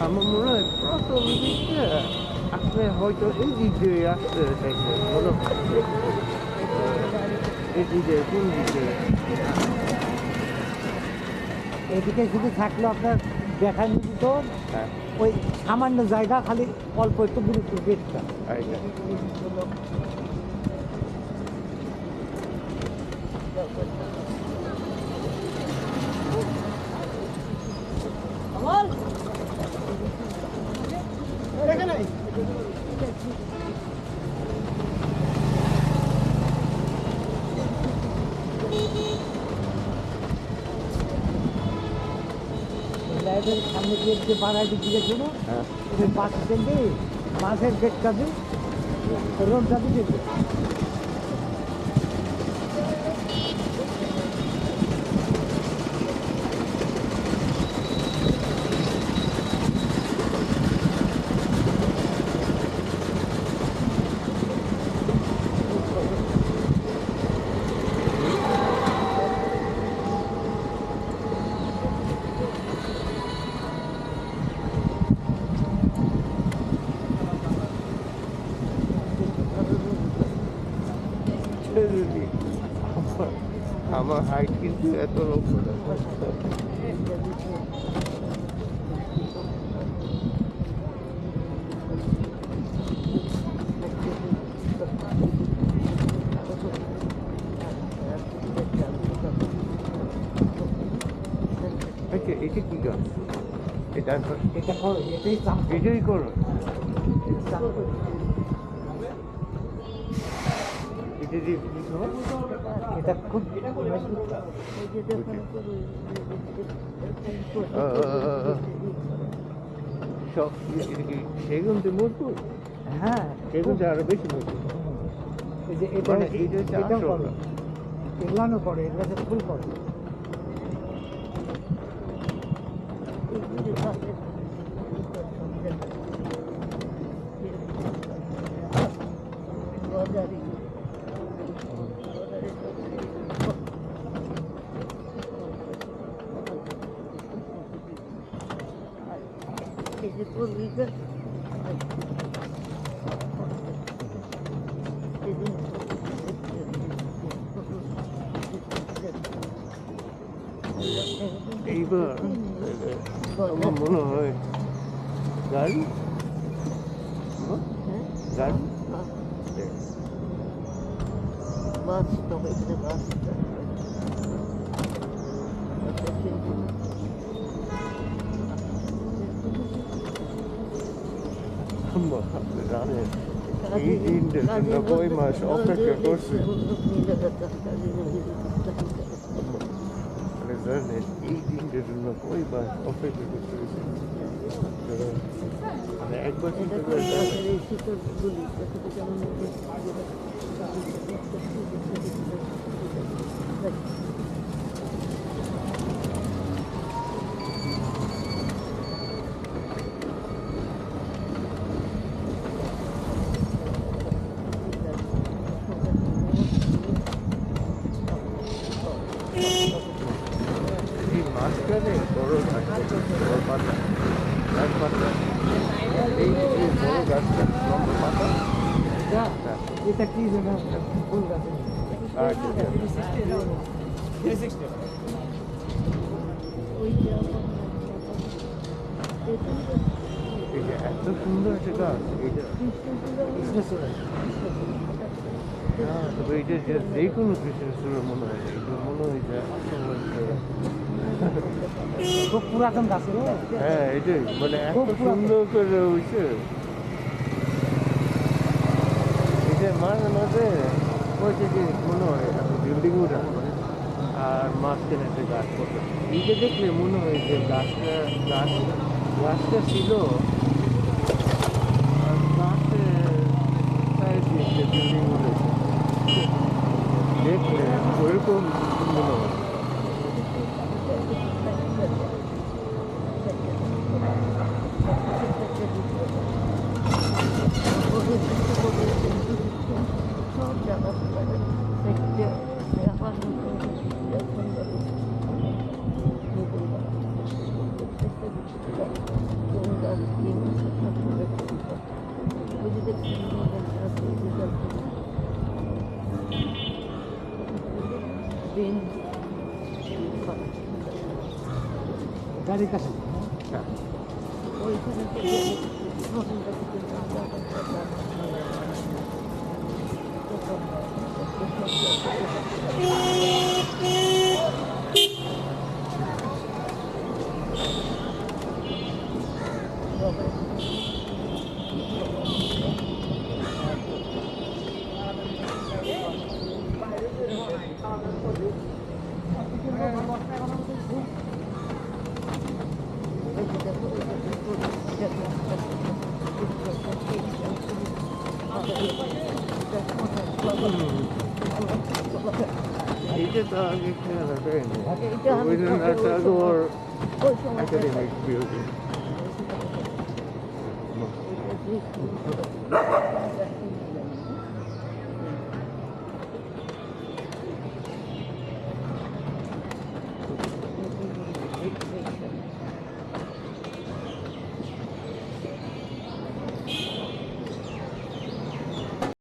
আমার মনে হয় প্রথম দিকে আপনি হয়তো এই দিক দিয়ে আসতে চাইছেন মনে হয় এই দিকে কোন দিকে এদিকে শুধু থাকলো আপনার দেখার নিত হ্যাঁ ওই সামান্য জায়গা খালি অল্প একটু গুরুত্ব গেটটা এইটা লাইব্রেরির সামনে গেট যে বাড়ায় দিকে ছিল হ্যাঁ ওই বাস স্ট্যান্ডে মাঝের গেটটা দিয়ে রোডটা দিয়ে যদি আমার হাইট কিন্তু এত লক্ষ্য আচ্ছা এটা কি গাছ এটা এটা করো এটাই চাপ এটাই করো এটা দিয়ে কি হবে? এটা খুব সব এটা কি সেগুনতে মজবুত হ্যাঁ সেগুনতে আরো বেশি মজবুত এই যে এটা মানে এইটা হচ্ছে এটাও আসল। করো এগুলানো করে এগুলো ফুল করে এইবার আমার মনে হয় গাড়ি গাড়ি বাস তবে বাস জানেন এই দিনটা 90 মাস অপেক্ষা করছে মানে জানেন এই দিনটার জন্য 90 মাস অপেক্ষা করতে হয়েছে মানে একবার চিন্তা করে এই মাঝখানে বড় গাছ বড় পাতা গাছ পাতা এই যে বড় গাছটা লম্বা পাতা এটা কি যেন ফুল গাছ এই যে এত সুন্দর একটা গাছ এইটা তবে এটা যে যে কোনো কৃষ্ণচূড়া মনে হয় এটা মনে হয় যে খুব পুরাতন গাছ রে হ্যাঁ এটাই মানে এত সুন্দর করে হয়েছে এটা মাঝে মাঝে হয়েছে যে মনে হয় বিল্ডিং উঠা আর মাঝখানে একটা গাছ পড়ে এইটা দেখলে মনে হয় যে গাছটা ছিল আর গাছের সাইড দিয়ে বিল্ডিং উঠেছে দেখলে ওইরকম মনে হয় সব জায়গা দেখতে আমার মতো বাড়ির কাছে হ্যাঁ ওইখানে থেকে নতুনটা থেকে এইটা তো আগে খেয়াল দেয়নি এইটা আমি রবীন্দ্রনাথ ঠাকুর ওই সময় একাডেমিক বিল্ডিং